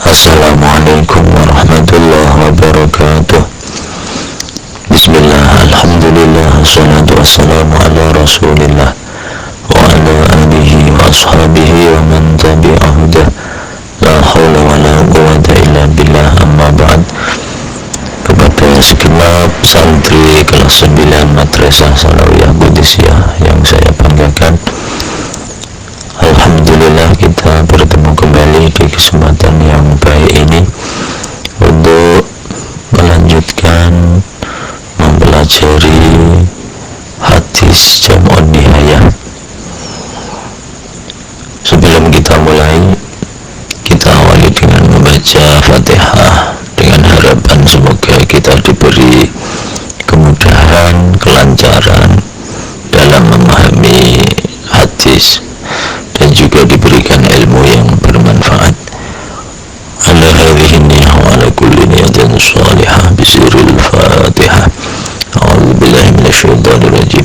Assalamualaikum warahmatullahi wabarakatuh. Bismillah, alhamdulillah, assalatu wassalamu ala rasulillah wa ala alihi wa ashabihi wa man tabi'ahudah. La hawla wa la quwata illa billah, amma ba'd. Kepada segenap santri kelas 9 Madrasah Sanawiyah Qudusiyah yang saya banggakan, alhamdulillah kita bertemu kembali di kesempatan yang baik ini untuk melanjutkan mempelajari hadis Jam'un Nihayah. Sebelum kita mulai, kita awali dengan membaca Fatihah dengan harapan semoga kita diberi kemudahan, kelancaran dalam memahami hadis dan juga diberikan ilmu yang bermanfaat. Ala hadhihi niyyah wa ala kulli niyatin shalihah bisiril Fatihah. A'udzu billahi minasyaitonir rajim.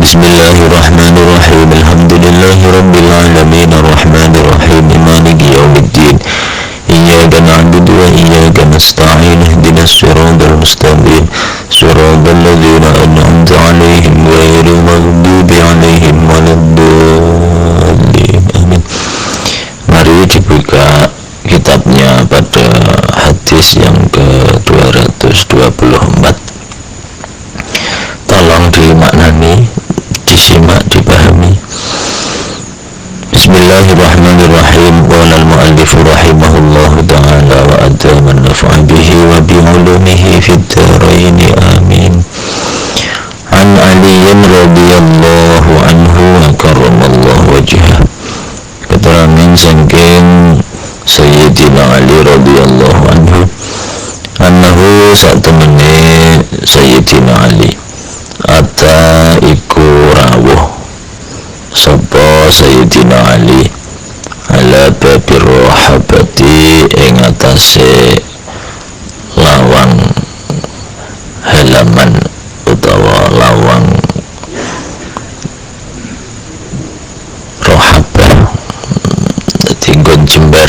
Bismillahirrahmanirrahim. Alhamdulillahi rabbil alamin arrahmanir rahim maliki yaumiddin. Iyyaka na'budu wa iyyaka nasta'in ihdinas siratal mustaqim siratal ladzina an'amta 'alaihim ghairil maghdubi 'alaihim waladdallin. Amin. Mari dibuka kitabnya pada hadis yang ke-224. Tolong dimaknani, disimak, dipahami. Bismillahirrahmanirrahim. Qala al-mu'allif rahimahullahu ta'ala wa adama an-naf'a bihi wa bi'ulumihi fid dharain amin. An Ali radhiyallahu anhu wa karramallahu wajhah. Keterangan saking Sayyidina Ali radhiyallahu anhu, annahu satemene Sayyidina Ali ata iku rawuh sapa Sayyidina Ali ala babir rohabati ing atase lawang halaman utawa lawang rohabah, tinggon jember,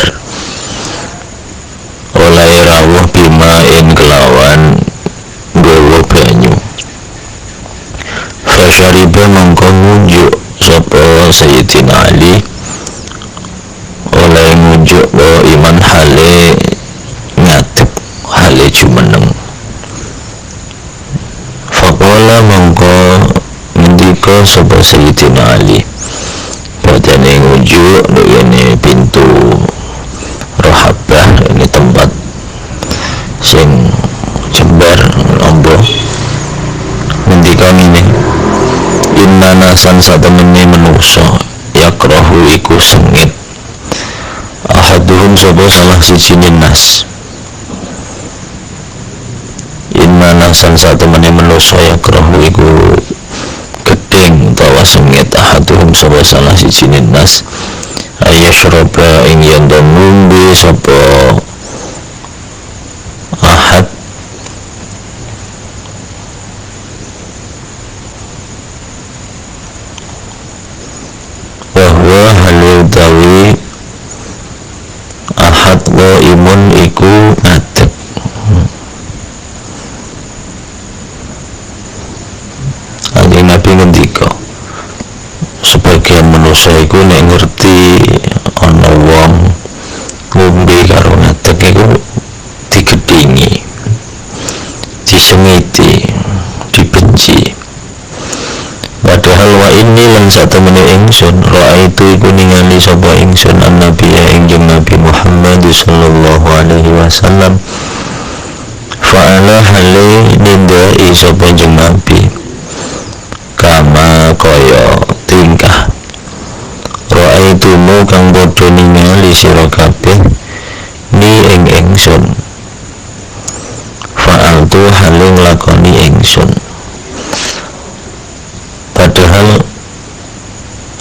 oleh rawuh bima ing kelawan nggawa banyu. Fasyariba mongko ngunjuk sapa Sayyidina Ali oleh ngunjuk bahwa iman hale ngadeg, hale jumeneng. Faqala mongko ngendika sapa Sayyidina Ali badane ngunjuk ndekne pintu rohabah, ini tempat sing jember ombo. Ngendika ngene, inna nasan satemene manusa yakrahu iku sengit ahaduhum sapa salah sijine nas. Inna nasan satemene manusa yakrahu iku gedeng utawa sengit ahaduhum sapa salah sijine nas ayasroba ing yen ngombe sapa ahad bahwa halu tawi ahad wa imun iku ngadeg. Kanjeng Nabi ngendika, sebagian manusia iku nek ngerti ana wong ngombe karo ngadeg iku digedhingi, disengiti, dibenci. Padahal wa inni lan satemene ingsun ra'aitu iku ningali sapa ingsun an-nabi injing Nabi Muhammad sallallahu alaihi wasallam fa'ala hale nindai sapa injing Nabi kama kaya tingkah ra'aitumu kang padha ningali sira kabeh ni ing ingsun fa'altu hale nglakoni ingsun. Padahal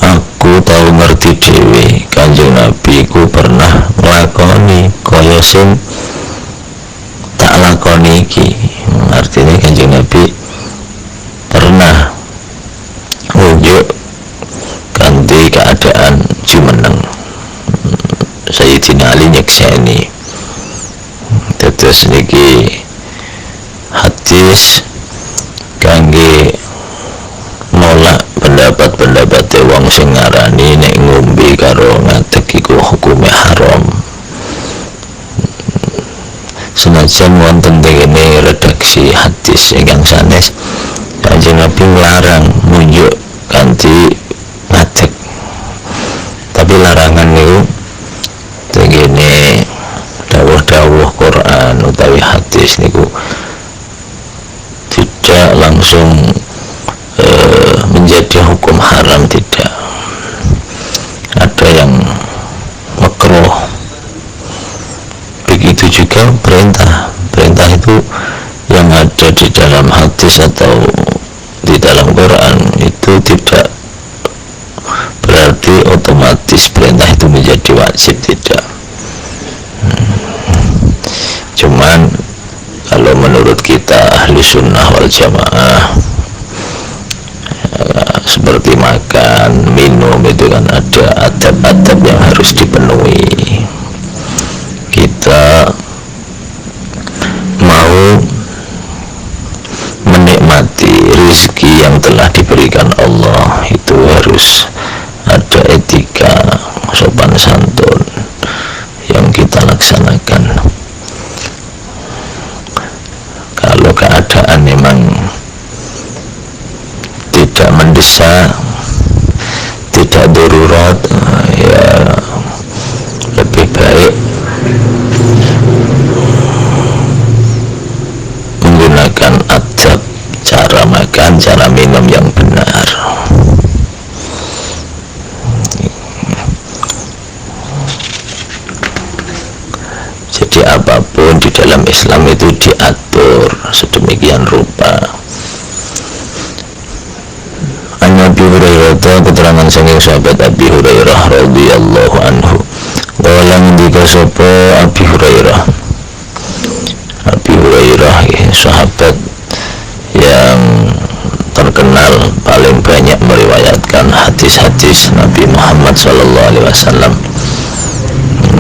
aku tahu ngerti dhewe Kanjeng Nabi ku pernah nglakoni kaya sing tak lakoni iki. Artinya Kanjeng Nabi pernah ngunjuk ganti keadaan jumeneng. Sayyidina Ali nyekseni Terus niki hadis kangge nolak pendapat-pendapat wong sing ngarani nek ngombe karo ngadeg iku hukume haram. Senajan wonten dene redaksi hadis ingkang sanes Kanjeng Nabi melarang nunjuk kanthi ngadeg, tapi larangan niku dene dawuh-dawuh Quran utawi hadis niku tidak langsung menjadi hukum haram, tidak. Ada yang makruh. Begitu juga perintah itu yang ada di dalam hadis atau di dalam Quran itu tidak berarti otomatis perintah itu menjadi wajib, tidak. Cuman kalau menurut kita ahli sunnah wal jamaah, seperti makan, minum itu kan ada adab-adab yang harus dipenuhi. Kita mau menikmati rezeki yang telah diberikan Allah itu harus ada etika, sopan santun yang kita laksanakan. Kalau keadaan memang tidak mendesak, tidak darurat, ya lebih baik menggunakan adab cara makan, cara minum yang benar. Jadi apapun di dalam Islam itu diatur sedemikian rupa. Abi Hurairah, keterangan saking sahabat Abi Hurairah radhiyallahu anhu, qala ngendika sapa Abi Hurairah sahabat yang terkenal paling banyak meriwayatkan hadis-hadis Nabi Muhammad SAW.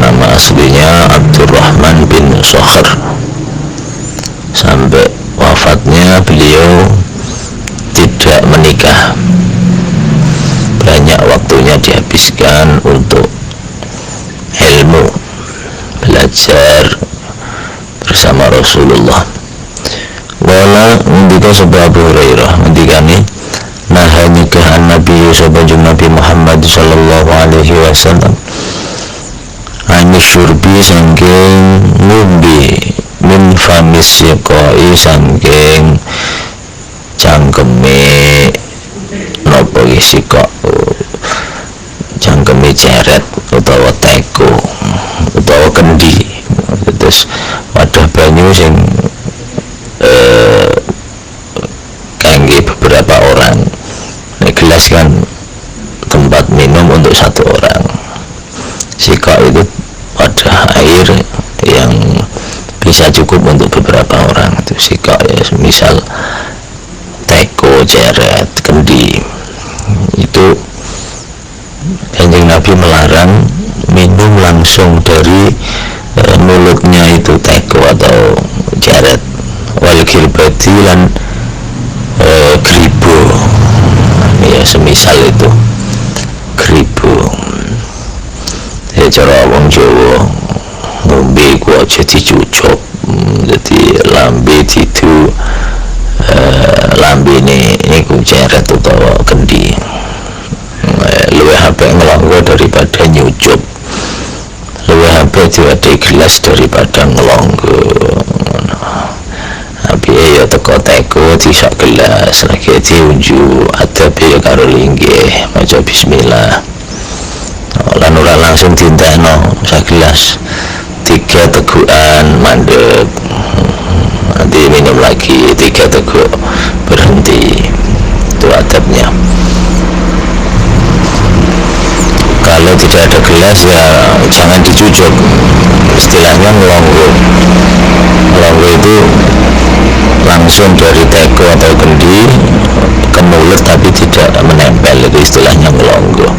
Nama aslinya Abdurrahman bin Sakhr. Sampai wafatnya beliau tidak menikah. Banyak waktunya dihabiskan untuk ilmu, belajar bersama Rasulullah. Wala ngendika sapa Abu Hurairah ngendikane naha nikahan Nabi sallallahu Nabi Muhammad sallallahu alaihi wasallam ani syurbi sangking ngombe min famis yaqai sangking cangkeme napa isi kok cangkeme ceret utawa teko utawa kendi. Terus wadah banyu sing kangge beberapa orang. Nek gelas kan tempat minum untuk satu orang. Sikok itu wadah air yang bisa cukup untuk beberapa orang. Itu sikok ya, misal teko, ceret, kendi. Itu Kanjeng Nabi melarang minum langsung dari mulutnya itu teko atau ceret, wal kirbati lan gribo, ya semisal itu gribo. Ya cara wong Jawa ngombe ku aja dicucuk, jadi lambe didu lambe niku ceret utawa kendi. Luwih apik ngelonggo daripada nyucup, luwih apik diwadai gelas daripada ngelonggo. Tapi ya teko teko disak gelas lagi diunjuk adab ya karo linggih maca bismillah. Lan ora langsung dintekno sak gelas, 3 tegukan mandek, nanti minum lagi 3 teguk berhenti. Itu adabnya. Kalau tidak ada gelas ya jangan dicucuk, istilahnya ngelonggo. Ngelonggo itu langsung dari teko atau kendi ke mulut tapi tidak menempel, itu istilahnya ngelonggo.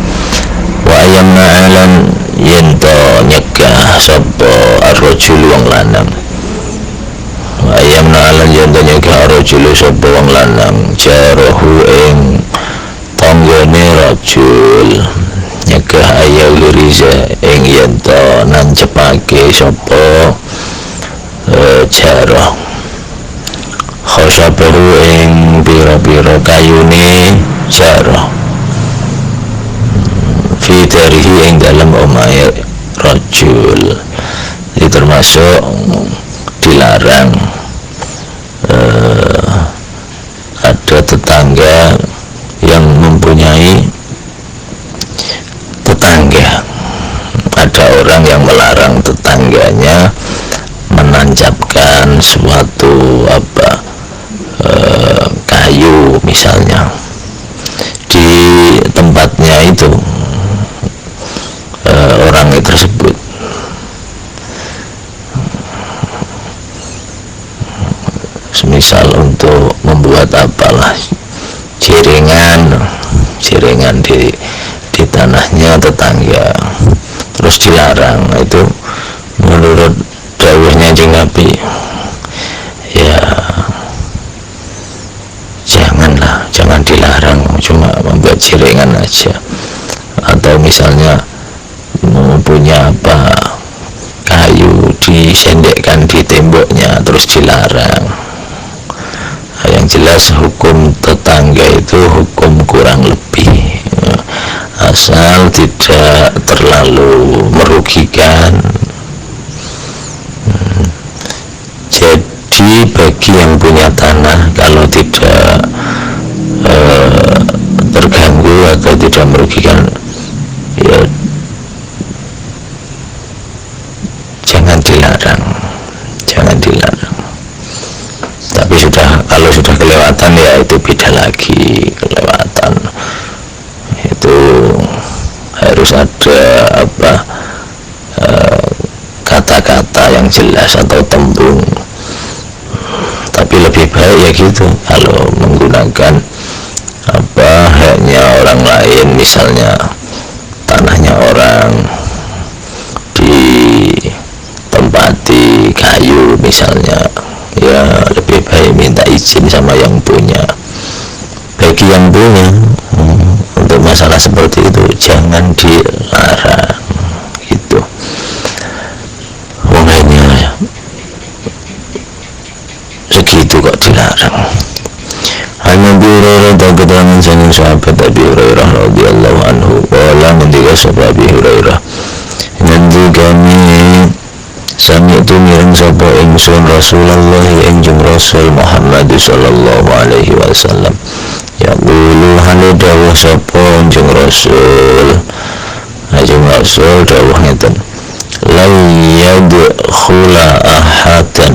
Wa ayam na'alan yento nyegah sapa ar-rajul wong lanang ayam na'alan jantanya ka'arojulu sapa wong lanang jarahu ing tanggane rajul nyegah ayau liriza ing yento nancepake sapa jarah khosabaru ing pira-pira kayune jarah fitarihi ing dalam omahe rajul. Ini termasuk dilarang ada tetangga yang mempunyai tetangga, ada orang yang melarang tetangganya menancapkan suatu kayu misalnya di tempatnya itu orang tersebut. Semisal untuk membuat apalah jaringan di tanahnya tetangga, terus dilarang. Itu menurut dawuhnya Kanjeng Nabi, ya jangan dilarang, cuma membuat jaringan aja. Atau misalnya punya kayu disendekkan di temboknya terus dilarang. Yang jelas hukum tetangga itu hukum kurang lebih, asal tidak terlalu merugikan. Jadi bagi yang punya tanah, kalau tidak terganggu atau tidak merugikan, ya jangan dilarang. Tapi kalau sudah kelewatan, ya itu beda lagi. Kelewatan itu harus ada kata-kata yang jelas atau tembung. Tapi lebih baik ya gitu, kalau menggunakan haknya orang lain, misalnya tanahnya orang ditempati kayu misalnya, ya lebih baik minta izin sama yang punya. Bagi yang punya, untuk masalah seperti itu jangan dilarang gitu. Wong lainnya segitu kok dilarang. Hanya Abi Hurairah tak keterangan saking sahabat Abi Hurairah radhiyallahu anhu wala ngendika sapa Abi Hurairah, nanti kami sami itu mireng sapa ingsun Rasulullah enjing Rasul Muhammad sallallahu alaihi wasallam ya qulu halidawu sapa enjing Rasul dawuh ngeten, la yadkhula ahadan,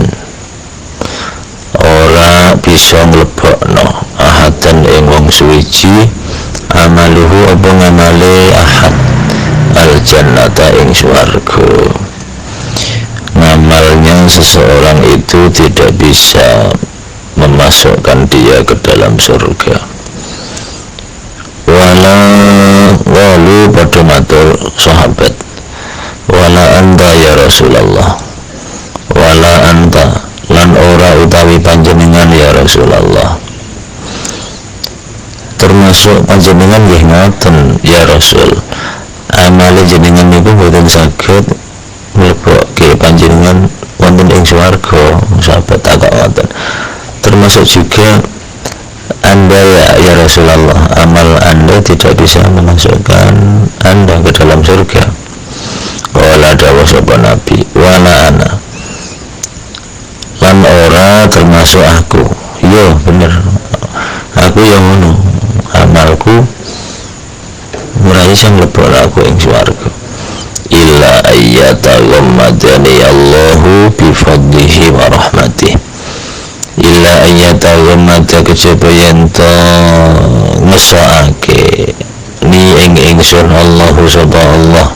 ora bisa mlebokno ahadan ing wong suwiji amaluhu apa ngamale ahad al jannata ing swarga. Ngamalnya seseorang itu tidak bisa memasukkan dia ke dalam surga. Walu pada matur sahabat, wala anta ya Rasulullah, wala anta lan ora utawi panjenengan ya Rasulullah. Termasuk panjenengan nggih ngoten ya Rasul, amale jenengan niku boten saged mlebokke panjenengan wonten ing swarga. Sahabat takok ngoten. Termasuk juga Anda ya Rasulullah, amal Anda tidak bisa memasukkan Anda ke dalam surga. Wala dawuh sapa Nabi, wala ana lan ora termasuk aku. Yo bener, aku yang ngono, amalku ora iso mlebokno aku ing swarga. Illa ayyataghammadani Allahu bifadlihi wa rahmatih, illa ayyataghammada kejaba yento ngesoake ni ing ingsun Allahu sapa Allah,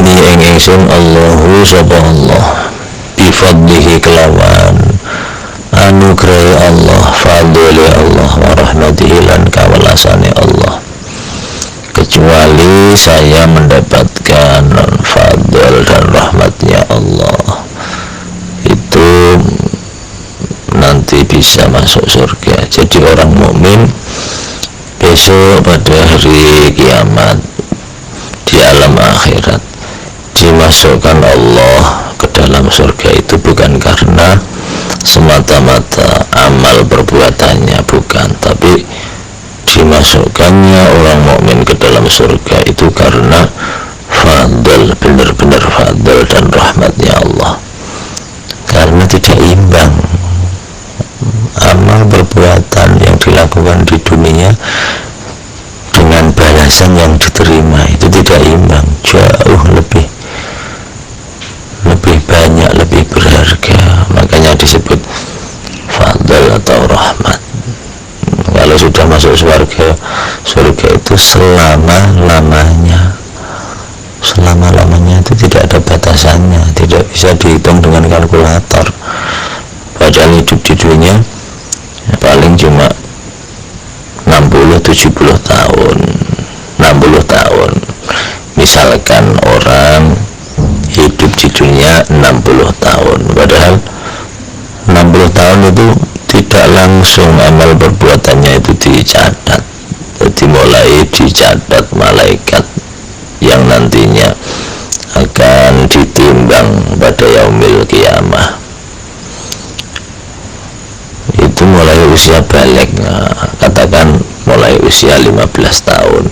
ni ing ingsun Allahu sapa Allah bifadlihi kelawan anugerah Allah, fadli Allah, wa rahmatihi lan kawelasane Allah, kecuali saya mendapatkan fadl dan rahmatnya Allah itu bisa masuk surga. Jadi orang mukmin besok pada hari kiamat di alam akhirat dimasukkan Allah ke dalam surga itu bukan karena semata-mata amal perbuatannya, bukan, tapi dimasukkannya orang mukmin ke dalam surga itu karena fadl, benar-benar fadl dan rahmatnya Allah. Karena tidak imbang amal perbuatan yang dilakukan di dunia dengan balasan yang diterima, itu tidak imbang, jauh lebih banyak, lebih berharga. Makanya disebut fadl atau rahmat. Kalau sudah masuk surga itu selama-lamanya itu tidak ada batasannya, tidak bisa dihitung dengan kalkulator. Padahal hidup di dunia paling cuma 60-70 tahun. 60 tahun misalkan orang hidup di dunia 60 tahun, padahal 60 tahun itu tidak langsung amal perbuatannya itu dicatat. Jadi mulai dicatat malaikat yang nantinya akan ditimbang pada yaumil kiamah itu mulai usia balik, katakan mulai usia 15 tahun,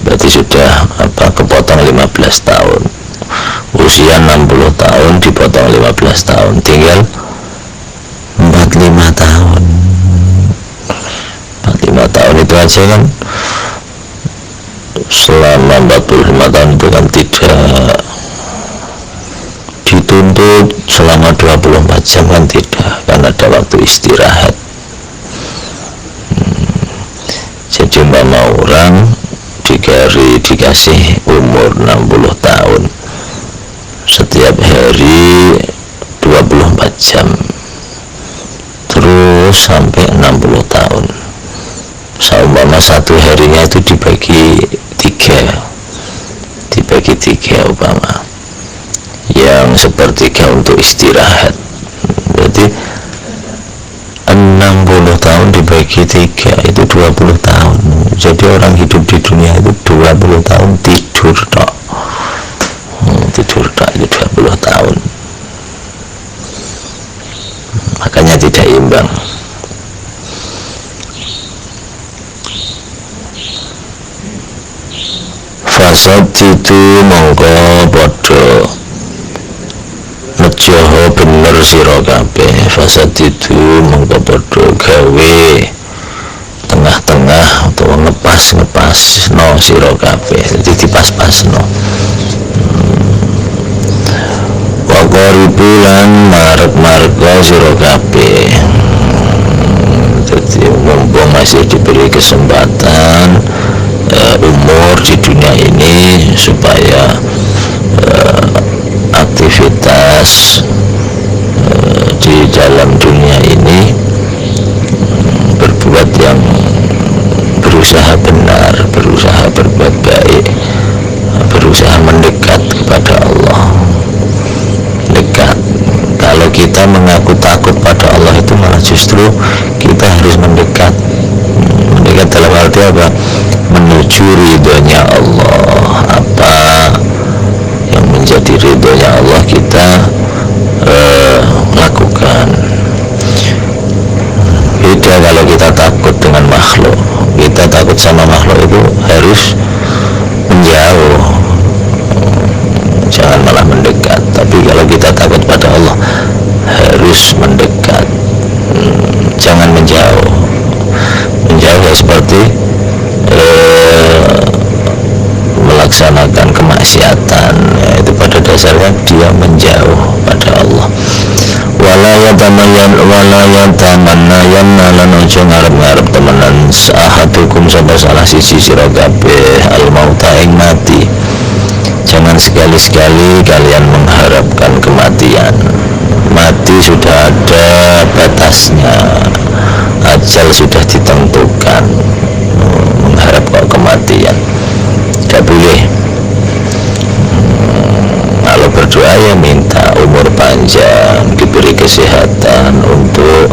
berarti sudah kepotong 15 tahun. Usia 60 tahun dipotong 15 tahun, tinggal 45 tahun. 45 tahun itu aja kan, selama 45 tahun itu kan tidak dituntut selama 24 jam kan, tidak, kan ada waktu istirahat. Jadi umpama orang dikasih umur 60 tahun, setiap hari 24 jam terus sampai 60 tahun. Seumpama satu harinya itu dibagi tiga umpama, yang sepertiga untuk istirahat, berarti 60 tahun dibagi 3 itu 20 tahun. Jadi orang hidup di dunia itu 20 tahun tidur tok. Tidur tok itu 20 tahun. Makanya tidak imbang. Fasad itu mongko podo nejoho bener sira kabeh. Fasad itu mongko podo gawe tengah-tengah utawa ngepas no sira kabeh, jadi dipas-pasno. Waqaribu lan marek-mareka sira kabeh. Jadi mumpung masih diberi kesempatan umur di dunia ini, supaya aktivitas di dalam dunia ini berbuat yang berusaha benar, berusaha berbuat baik, berusaha mendekat kepada Allah. Dekat. Kalau kita mengaku takut pada Allah itu malah justru kita harus mendekat. Mendekat dalam arti apa? Menuju ridhonya Allah. Apa yang menjadi ridhonya Allah kita lakukan. Beda kalau kita takut dengan makhluk. Kita takut sama makhluk itu harus menjauh, jangan malah mendekat. Tapi kalau kita takut pada Allah harus mendekat, jangan menjauh. Menjauh ya seperti melaksanakan kemaksiatan, itu pada dasarnya dia menjauh pada Allah. Wala yatamanna lan ojo ngarep-ngarep temenan ahadukum sapa salah siji sira kabeh al mauta ing mati. Jangan sekali-sekali kalian mengharapkan kematian. Mati sudah ada batasnya, ajal sudah ditentukan. Mengharapkan kematian tidak boleh. Kalau berdoa ya minta umur panjang panjang, diberi kesehatan untuk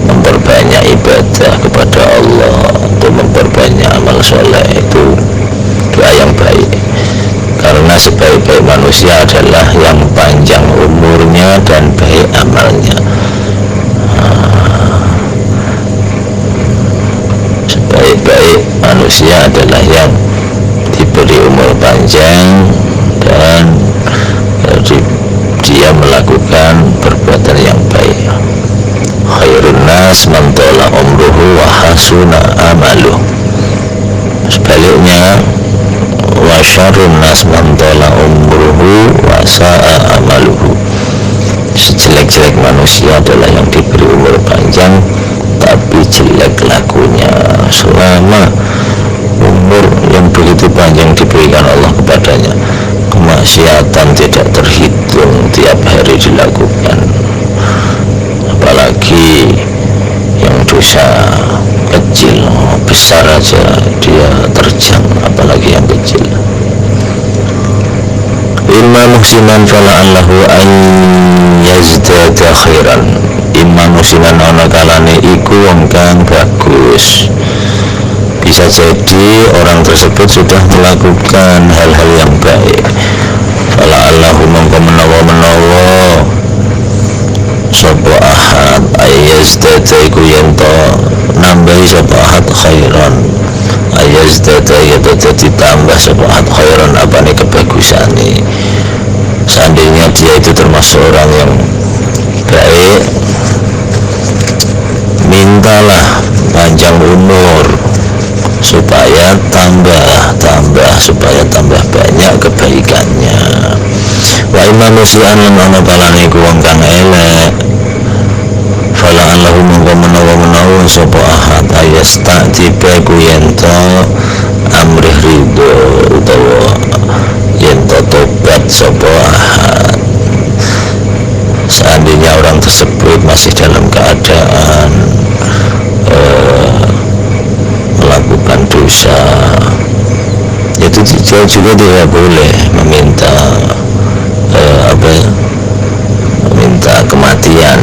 memperbanyak ibadah kepada Allah, untuk memperbanyak amal soleh. Itu doa yang baik, karena sebaik-baik manusia adalah yang panjang umurnya dan baik amalnya. Sebaik-baik manusia adalah yang diberi umur panjang dan dia melakukan perbuatan yang baik. Khairun nas man tala umruhu wa hasuna amaluh. Sebaliknya, wa syarrun nas man tala umruhu wa sa'a amaluhu. Sejelek-jelek manusia adalah yang diberi umur panjang tapi jelek lakunya. Selama umur yang begitu panjang diberikan Allah kepadanya, kemaksiatan tidak terhitung tiap hari dilakukan, apalagi yang dosa kecil, besar aja dia terjang, apalagi yang kecil. Imma muhsinan fala'allahu an yazdada khairan. Imma muhsinan ana kalane iku wong kang bagus, bisa jadi orang tersebut sudah melakukan hal-hal yang baik. Fala'allahu mongko menawa sapa ahad ayazdada iku yen to nambahi sapa ahad khairan, ayazdada ya dadi tambah sapa ahad khairan apane kebagusane. Seandainya dia itu termasuk orang yang baik, mintalah panjang umur supaya tambah banyak kebaikannya. Wa imma musian lan ana balane ku wong kang elek, fala allahu mongko menawa sapa ahad ayasta tipe ku yento amrih ridho utawa yento tobat sapa ahad. Seandainya orang tersebut masih dalam keadaan melakukan dosa, itu juga tidak boleh meminta meminta kematian,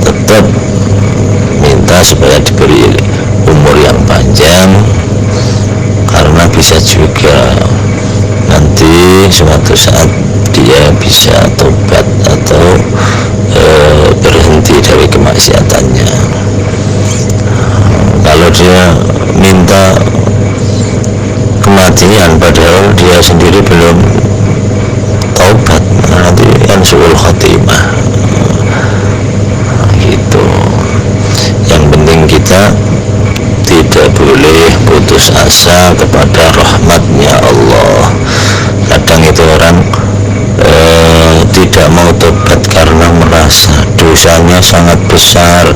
tetap minta supaya diberi umur yang panjang, karena bisa juga nanti suatu saat dia bisa tobat atau berhenti dari kemaksiatannya. Kalau dia minta kematian padahal dia sendiri belum taubat, nanti kan suul khotimah gitu. Yang penting kita tidak boleh putus asa kepada rahmatnya Allah. Kadang itu orang tidak mau tobat karena merasa dosanya sangat besar.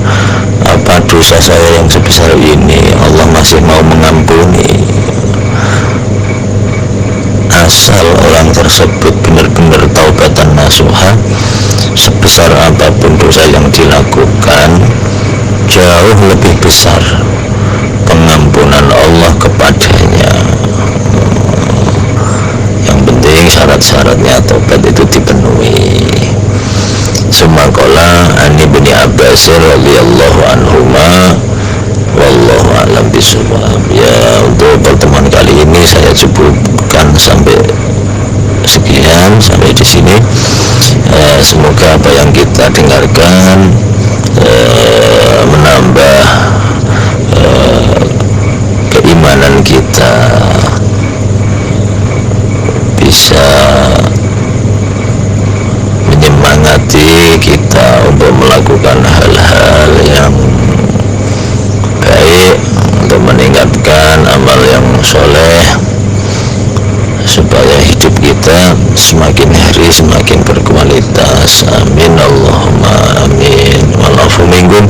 Apa dosa saya yang sebesar ini Allah masih mau mengampuni? Asal orang tersebut benar-benar taubatan nasuha, sebesar apapun dosa yang dilakukan, jauh lebih besar pengampunan Allah kepadanya. Yang penting syarat-syaratnya taubat itu dipenuhi. Sumakola ani bin Abbas radhiyallahu anhuma, wallahu a'lam bishawab. Ya, untuk pertemuan kali ini saya cukupkan sampai sekian, sampai di sini. Semoga apa yang kita dengarkan menambah keimanan kita, bisa menyemangati kita untuk melakukan hal-hal yang baik, untuk meningkatkan amal yang soleh, supaya hidup kita semakin hari semakin berkualitas. Amin Allahumma amin. Walafu minkum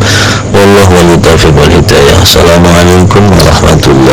wallahu wal taufiq wal hidayah. Assalamualaikum warahmatullahi